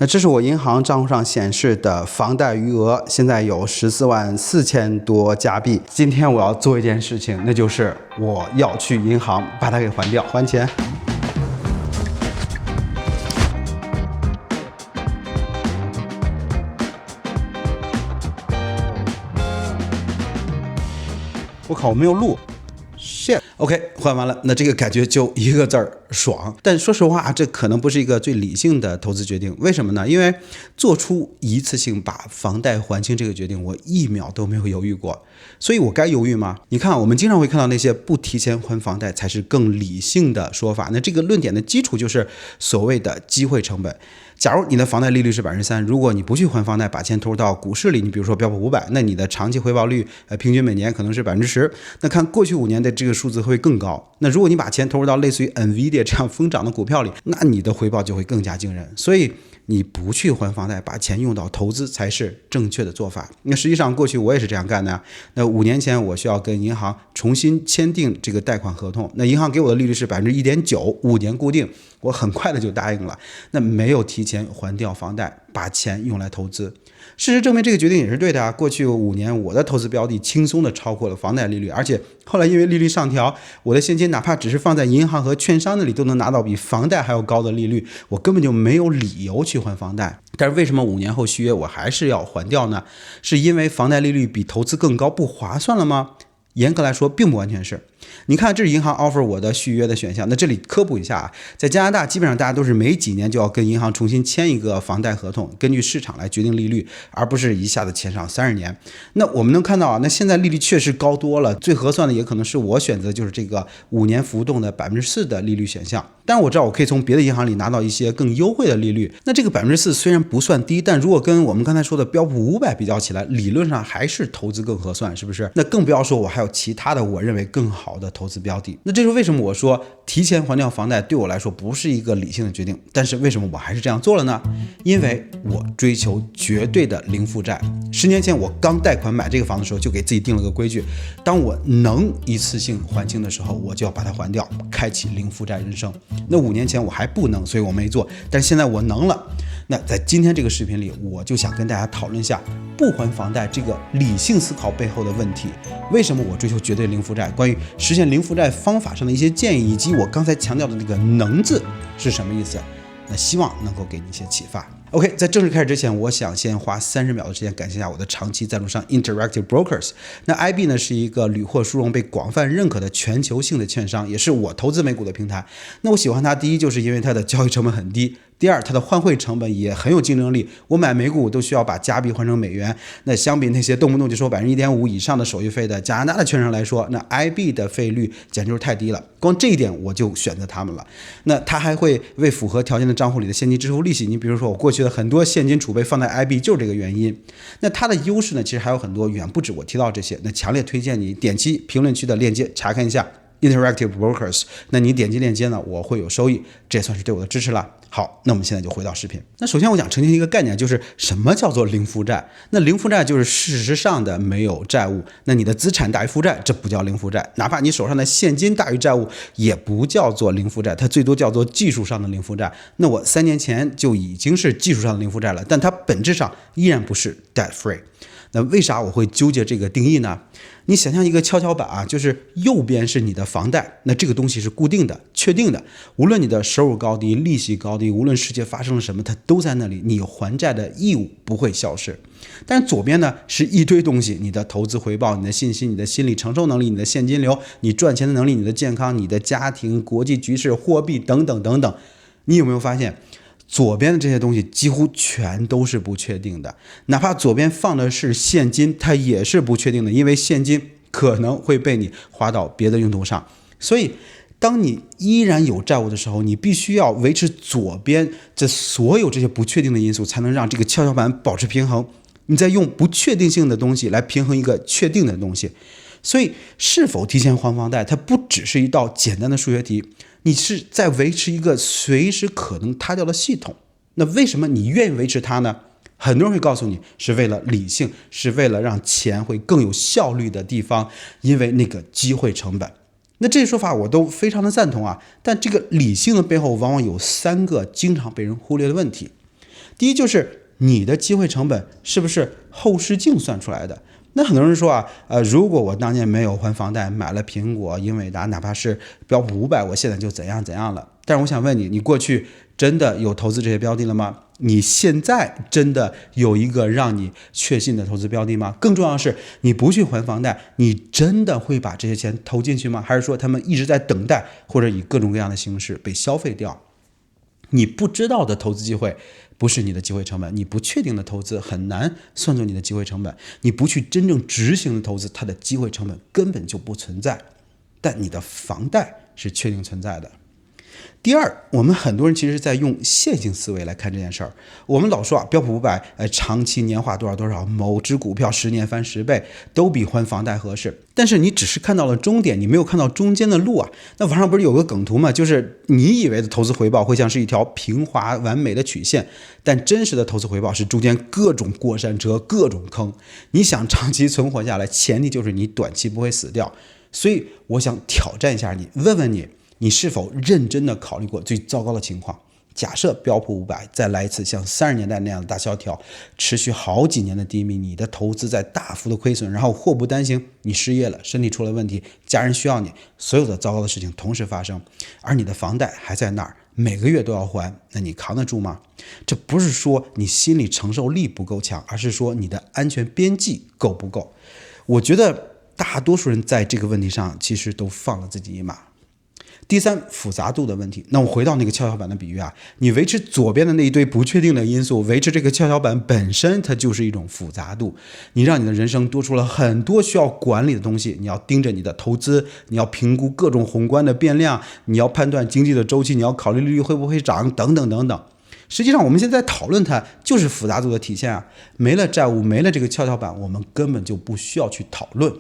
那这是我银行账户上显示的房贷余额，现在有14.4万多加币。今天我要做一件事情，那就是我要去银行把它给还掉，还钱。我靠，我没有录。OK， 还完了，那这个感觉就一个字儿爽。但说实话，这可能不是一个最理性的投资决定。为什么呢？因为做出一次性把房贷还清这个决定，我1秒都没有犹豫过。所以我该犹豫吗？你看，我们经常会看到那些不提前还房贷才是更理性的说法。那这个论点的基础就是所谓的机会成本。假如你的房贷利率是3%，如果你不去还房贷，把钱投入到股市里，你比如说标普500，那你的长期回报率平均每年可能是10%。那看过去5年的这个数字会更高。那如果你把钱投入到类似于 Nvidia 这样疯涨的股票里，那你的回报就会更加惊人。所以你不去还房贷，把钱用到投资才是正确的做法。那实际上过去我也是这样干的。那5年前我需要跟银行重新签订这个贷款合同，那银行给我的利率是1.9%，5年固定，我很快的就答应了。那没有提前还掉房贷，把钱用来投资。事实证明这个决定也是对的啊。过去5年我的投资标的轻松的超过了房贷利率，而且后来因为利率上调，我的现金哪怕只是放在银行和券商那里都能拿到比房贷还要高的利率，我根本就没有理由去还房贷。但是为什么5年后续约我还是要还掉呢？是因为房贷利率比投资更高不划算了吗？严格来说并不完全是。你看，这是银行 offer 我的续约的选项。那这里科普一下啊，在加拿大基本上大家都是每几年就要跟银行重新签一个房贷合同，根据市场来决定利率，而不是一下子签上30年。那我们能看到啊，那现在利率确实高多了，最合算的也可能是我选择就是这个5年浮动的4%的利率选项。但我知道我可以从别的银行里拿到一些更优惠的利率。那这个4%虽然不算低，但如果跟我们刚才说的标普500比较起来，理论上还是投资更合算，是不是？那更不要说我还有其他的我认为更好的投资标的。那这是为什么我说提前还掉房贷对我来说不是一个理性的决定，但是为什么我还是这样做了呢？因为我追求绝对的零负债。10年前我刚贷款买这个房子的时候，就给自己定了个规矩，当我能一次性还清的时候，我就要把它还掉，开启零负债人生。那5年前我还不能，所以我没做，但现在我能了。那在今天这个视频里，我就想跟大家讨论一下不还房贷这个理性思考背后的问题。为什么我追求绝对零负债？关于实现零负债方法上的一些建议，以及我刚才强调的那个能字是什么意思？那希望能够给你一些启发。OK， 在正式开始之前，我想先花30秒的时间感谢一下我的长期赞助商 Interactive Brokers。那 IB 呢是一个屡获殊荣、被广泛认可的全球性的券商，也是我投资美股的平台。那我喜欢它，第一就是因为它的交易成本很低，第二它的换汇成本也很有竞争力。我买美股都需要把加币换成美元，那相比那些动不动就收1.5%以上的手续费的加拿大的券商来说，那 IB 的费率简直是太低了。光这一点我就选择他们了。那它还会为符合条件的账户里的现金支付利息。你比如说我过去的很多现金储备放在 IB 就是这个原因。那它的优势呢，其实还有很多，远不止我提到这些。那强烈推荐你点击评论区的链接查看一下 Interactive Brokers。那你点击链接呢，我会有收益，这也算是对我的支持了。好，那我们现在就回到视频。那首先我想澄清一个概念，就是什么叫做零负债？那零负债就是事实上的没有债务。那你的资产大于负债，这不叫零负债。哪怕你手上的现金大于债务，也不叫做零负债，它最多叫做技术上的零负债。那我3年前就已经是技术上的零负债了，但它本质上依然不是 debt free。那为啥我会纠结这个定义呢？你想象一个跷跷板啊，就是右边是你的房贷，那这个东西是固定的、确定的，无论你的收入高低、利息高低，无论世界发生了什么，它都在那里，你还债的义务不会消失。但左边呢是一堆东西，你的投资回报、你的信心、你的心理承受能力、你的现金流、你赚钱的能力、你的健康、你的家庭、国际局势、货币等等等等。你有没有发现左边的这些东西几乎全都是不确定的？哪怕左边放的是现金，它也是不确定的，因为现金可能会被你花到别的用途上。所以当你依然有债务的时候，你必须要维持左边所有这些不确定的因素，才能让这个跷跷板保持平衡。你在用不确定性的东西来平衡一个确定的东西。所以是否提前还房贷，它不只是一道简单的数学题，你是在维持一个随时可能塌掉的系统。那为什么你愿意维持它呢？很多人会告诉你是为了理性，是为了让钱会更有效率的地方，因为那个机会成本。那这些说法我都非常的赞同啊，但这个理性的背后往往有3个经常被人忽略的问题。第一就是你的机会成本是不是后视镜算出来的？那很多人说如果我当年没有还房贷，买了苹果、英伟达，哪怕是标普500，我现在就怎样怎样了。但是我想问你，你过去真的有投资这些标的了吗？你现在真的有一个让你确信的投资标的吗？更重要的是，你不去还房贷，你真的会把这些钱投进去吗？还是说他们一直在等待，或者以各种各样的形式被消费掉？你不知道的投资机会不是你的机会成本，你不确定的投资很难算作你的机会成本，你不去真正执行的投资，它的机会成本根本就不存在。但你的房贷是确定存在的。第二，我们很多人其实在用线性思维来看这件事儿。我们老说标普500长期年化多少多少，某只股票10年翻10倍，都比还房贷合适。但是你只是看到了终点，你没有看到中间的路啊。那网上不是有个梗图吗？就是你以为的投资回报会像是一条平滑完美的曲线，但真实的投资回报是中间各种过山车、各种坑。你想长期存活下来，前提就是你短期不会死掉。所以我想挑战一下你，问问你是否认真的考虑过最糟糕的情况？假设标普500再来一次像30年代那样的大萧条，持续好几年的低迷，你的投资在大幅的亏损，然后祸不单行，你失业了，身体出了问题，家人需要你，所有的糟糕的事情同时发生，而你的房贷还在那儿，每个月都要还，那你扛得住吗？这不是说你心理承受力不够强，而是说你的安全边际够不够。我觉得大多数人在这个问题上其实都放了自己一马。第三，复杂度的问题。那我回到那个跷跷板的比喻你维持左边的那一堆不确定的因素，维持这个跷跷板本身它就是一种复杂度。你让你的人生多出了很多需要管理的东西，你要盯着你的投资，你要评估各种宏观的变量，你要判断经济的周期，你要考虑利率会不会涨，等等等等。实际上我们现在讨论它就是复杂度的体现没了债务，没了这个跷跷板，我们根本就不需要去讨论。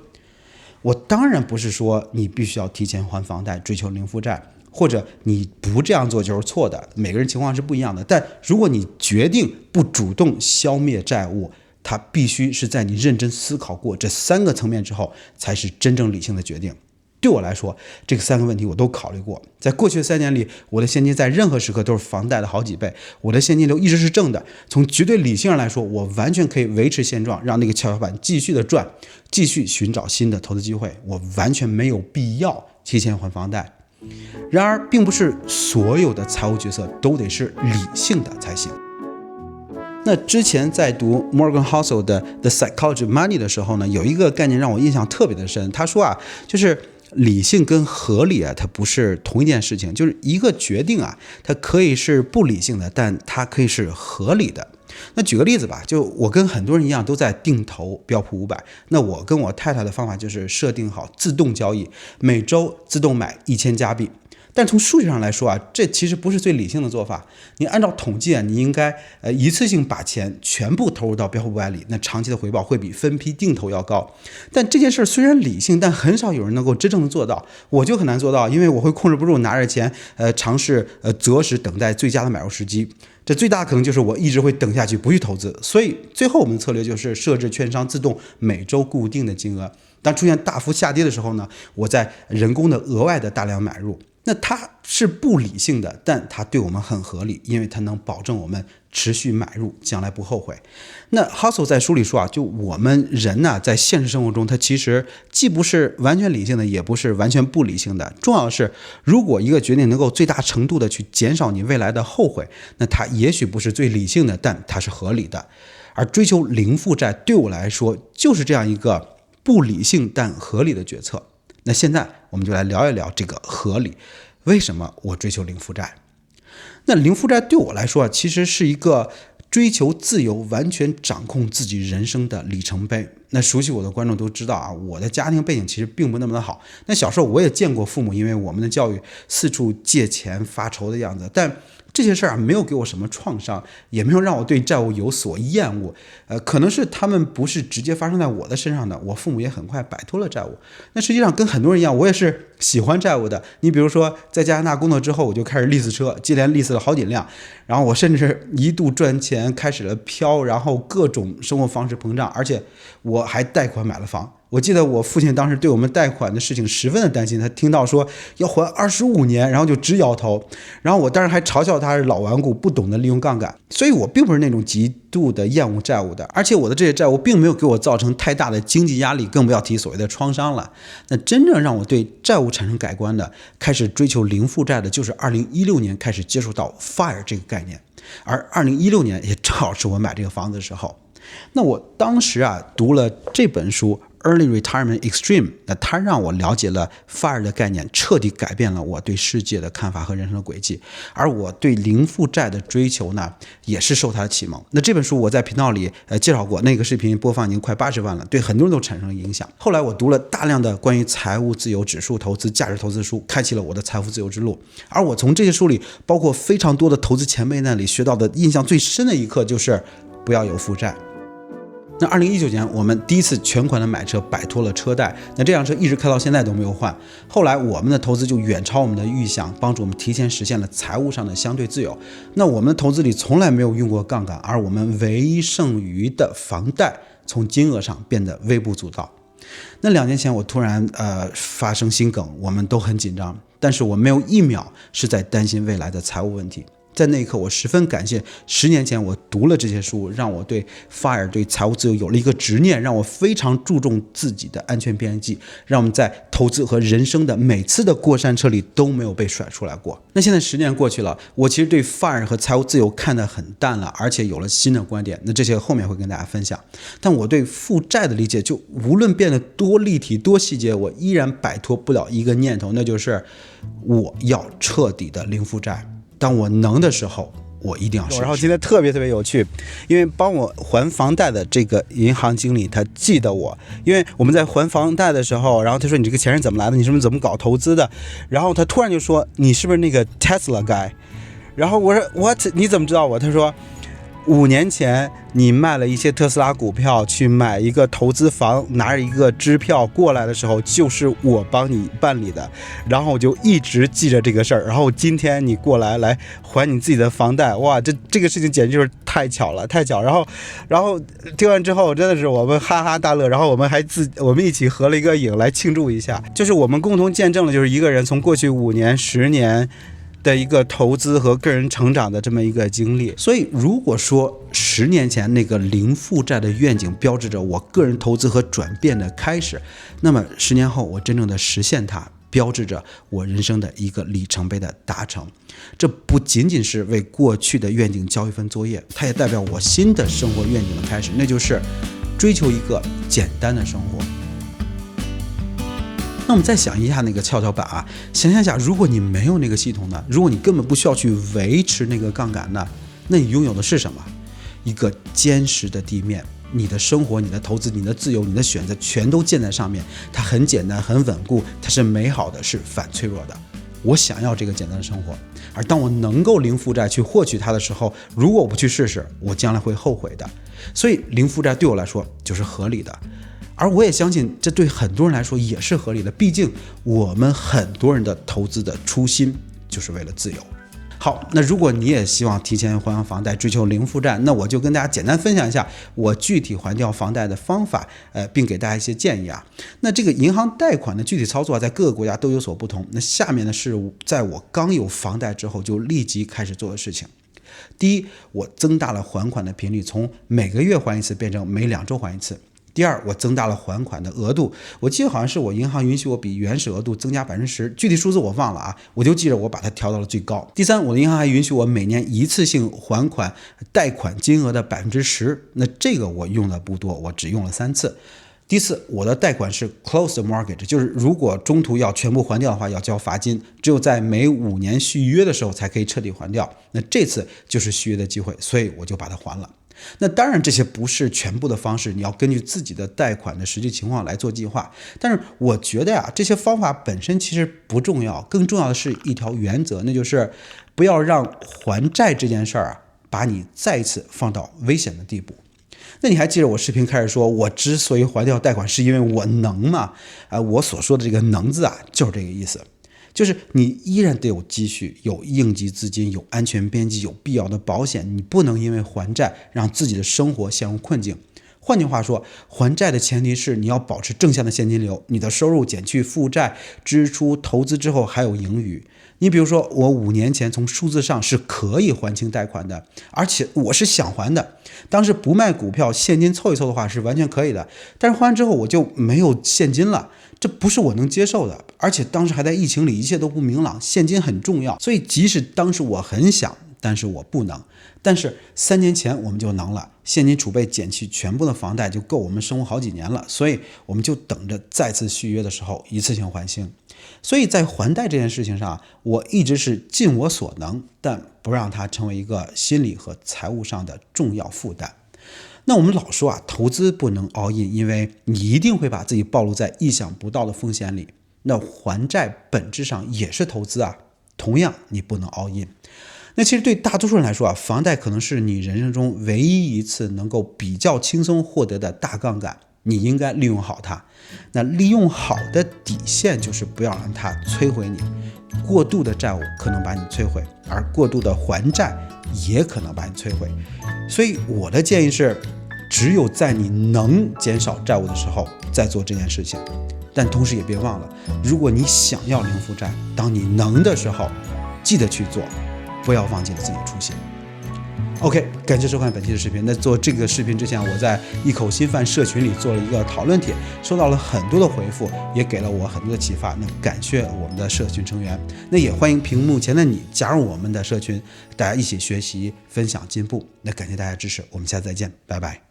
我当然不是说你必须要提前还房贷，追求零负债，或者你不这样做就是错的，每个人情况是不一样的。但如果你决定不主动消灭债务，它必须是在你认真思考过这3个层面之后，才是真正理性的决定。对我来说，这个3个问题我都考虑过。在过去的3年里，我的现金在任何时刻都是房贷的好几倍，我的现金流一直是正的。从绝对理性上来说，我完全可以维持现状，让那个跷跷板继续的转，继续寻找新的投资机会。我完全没有必要提前还房贷。然而，并不是所有的财务决策都得是理性的才行。那之前在读 Morgan Housel 的 The Psychology of Money 的时候呢，有一个概念让我印象特别的深。他说就是理性跟合理它不是同一件事情。就是一个决定它可以是不理性的，但它可以是合理的。那举个例子吧，就我跟很多人一样都在定投标普500。那我跟我太太的方法就是设定好自动交易，每周自动买1000加币。但从数据上来说这其实不是最理性的做法。你按照统计你应该一次性把钱全部投入到标普500里，那长期的回报会比分批定投要高。但这件事虽然理性，但很少有人能够真正的做到。我就很难做到，因为我会控制不住拿着钱尝试择时等待最佳的买入时机。这最大的可能就是我一直会等下去，不去投资。所以最后我们的策略就是设置券商自动每周固定的金额，当出现大幅下跌的时候呢，我再人工的额外的大量买入。那它是不理性的，但它对我们很合理，因为它能保证我们持续买入，将来不后悔。那 Housel 在书里说就我们人在现实生活中，它其实既不是完全理性的，也不是完全不理性的。重要的是，如果一个决定能够最大程度的去减少你未来的后悔，那它也许不是最理性的，但它是合理的。而追求零负债对我来说，就是这样一个不理性但合理的决策。那现在我们就来聊一聊这个合理，为什么我追求零负债？那零负债对我来说其实是一个追求自由、完全掌控自己人生的里程碑。那熟悉我的观众都知道我的家庭背景其实并不那么的好。那小时候我也见过父母因为我们的教育四处借钱发愁的样子，但这些事儿没有给我什么创伤，也没有让我对债务有所厌恶。可能是他们不是直接发生在我的身上的，我父母也很快摆脱了债务。那实际上跟很多人一样，我也是喜欢债务的。你比如说在加拿大工作之后，我就开始利斯车，接连利斯了好几辆，然后我甚至一度赚钱开始了飘，然后各种生活方式膨胀，而且我还贷款买了房。我记得我父亲当时对我们贷款的事情十分的担心，他听到说要还25年，然后就直摇头。然后我当时还嘲笑他是老顽固，不懂得利用杠杆。所以我并不是那种极度的厌恶债务的，而且我的这些债务并没有给我造成太大的经济压力，更不要提所谓的创伤了。那真正让我对债务产生改观的，开始追求零负债的，就是2016年开始接触到 FIRE 这个概念。而2016年也正好是我买这个房子的时候。那我当时读了这本书Early Retirement Extreme， 那它让我了解了 FIRE 的概念，彻底改变了我对世界的看法和人生的轨迹。而我对零负债的追求呢，也是受它的启蒙。那这本书我在频道里介绍过，那个视频播放已经快80万了，对很多人都产生了影响。后来我读了大量的关于财务自由、指数投资、价值投资书，开启了我的财富自由之路。而我从这些书里，包括非常多的投资前辈那里学到的印象最深的一课，就是不要有负债。那2019年我们第一次全款的买车，摆脱了车贷，那这辆车一直开到现在都没有换。后来我们的投资就远超我们的预想，帮助我们提前实现了财务上的相对自由。那我们的投资里从来没有用过杠杆，而我们唯一剩余的房贷从金额上变得微不足道。那2年前我突然发生心梗，我们都很紧张，但是我没有一秒是在担心未来的财务问题。在那一刻，我十分感谢10年前我读了这些书，让我对 FIRE 对财务自由有了一个执念，让我非常注重自己的安全边际，让我们在投资和人生的每次的过山车里都没有被甩出来过。那现在10年过去了，我其实对 FIRE 和财务自由看得很淡了，而且有了新的观点，那这些后面会跟大家分享。但我对负债的理解，就无论变得多立体多细节，我依然摆脱不了一个念头，那就是我要彻底的零负债。当我能的时候，我一定要试试。然后今天特别有趣，因为帮我还房贷的这个银行经理他记得我，因为我们在还房贷的时候，然后他说你这个钱是怎么来的，你是不是怎么搞投资的，然后他突然就说你是不是那个 Tesla guy， 然后我说 What， 你怎么知道我？他说5年前你卖了一些特斯拉股票去买一个投资房，拿着一个支票过来的时候，就是我帮你办理的。然后我就一直记着这个事儿。然后今天你过来还你自己的房贷，哇，这个事情简直就是太巧了，太巧。然后听完之后，真的是我们哈哈大乐。然后我们一起合了一个影来庆祝一下，就是我们共同见证了，就是一个人从过去5年、10年。的一个投资和个人成长的这么一个经历。所以如果说10年前那个零负债的愿景标志着我个人投资和转变的开始，那么10年后我真正的实现它，标志着我人生的一个里程碑的达成。这不仅仅是为过去的愿景交一份作业，它也代表我新的生活愿景的开始，那就是追求一个简单的生活。那我们再想一下那个跷跷板想象一下，如果你没有那个系统呢？如果你根本不需要去维持那个杠杆呢？那你拥有的是什么？一个坚实的地面，你的生活、你的投资、你的自由、你的选择全都建在上面。它很简单，很稳固，它是美好的，是反脆弱的。我想要这个简单的生活，而当我能够零负债去获取它的时候，如果我不去试试，我将来会后悔的。所以零负债对我来说就是合理的。而我也相信这对很多人来说也是合理的，毕竟我们很多人的投资的初心就是为了自由。好，那如果你也希望提前还完房贷，追求零负债，那我就跟大家简单分享一下我具体还掉房贷的方法，并给大家一些建议那这个银行贷款的具体操作在各个国家都有所不同。那下面呢是在我刚有房贷之后就立即开始做的事情。第一，我增大了还款的频率，从每个月还一次变成每2周还一次。第二，我增大了还款的额度，我记得好像是我银行允许我比原始额度增加10%，具体数字我忘了我就记着我把它调到了最高。第三，我的银行还允许我每年一次性还款贷款金额的10%，那这个我用的不多，我只用了3次。第四，我的贷款是 closed mortgage， 就是如果中途要全部还掉的话要交罚金，只有在每5年续约的时候才可以彻底还掉。那这次就是续约的机会，所以我就把它还了。那当然这些不是全部的方式，你要根据自己的贷款的实际情况来做计划。但是我觉得这些方法本身其实不重要，更重要的是一条原则，那就是不要让还债这件事儿把你再一次放到危险的地步。那你还记得我视频开始说我之所以还掉贷款是因为我能吗？我所说的这个能字就是这个意思。就是你依然得有积蓄，有应急资金，有安全边际，有必要的保险，你不能因为还债让自己的生活陷入困境。换句话说，还债的前提是你要保持正向的现金流，你的收入减去负债、支出、投资之后还有盈余。你比如说，我5年前从数字上是可以还清贷款的，而且我是想还的。当时不卖股票，现金凑一凑的话是完全可以的。但是还完之后我就没有现金了，这不是我能接受的。而且当时还在疫情里，一切都不明朗，现金很重要。所以即使当时我很想，但是我不能。但是3年前我们就能了，现金储备减去全部的房贷就够我们生活好几年了，所以我们就等着再次续约的时候一次性还清。所以在还贷这件事情上，我一直是尽我所能，但不让它成为一个心理和财务上的重要负担。那我们老说啊，投资不能 all in， 因为你一定会把自己暴露在意想不到的风险里。那还债本质上也是投资啊，同样你不能 all in。那其实对大多数人来说啊，房贷可能是你人生中唯一一次能够比较轻松获得的大杠杆，你应该利用好它。那利用好的底线就是不要让它摧毁你。过度的债务可能把你摧毁，而过度的还债也可能把你摧毁。所以我的建议是，只有在你能减少债务的时候再做这件事情。但同时也别忘了，如果你想要零负债，当你能的时候记得去做，不要忘记了自己的初心。OK， 感谢收看本期的视频。那做这个视频之前，我在一口新饭社群里做了一个讨论帖，收到了很多的回复，也给了我很多的启发。那感谢我们的社群成员，那也欢迎屏幕前的你加入我们的社群，大家一起学习、分享、进步。那感谢大家支持，我们下次再见，拜拜。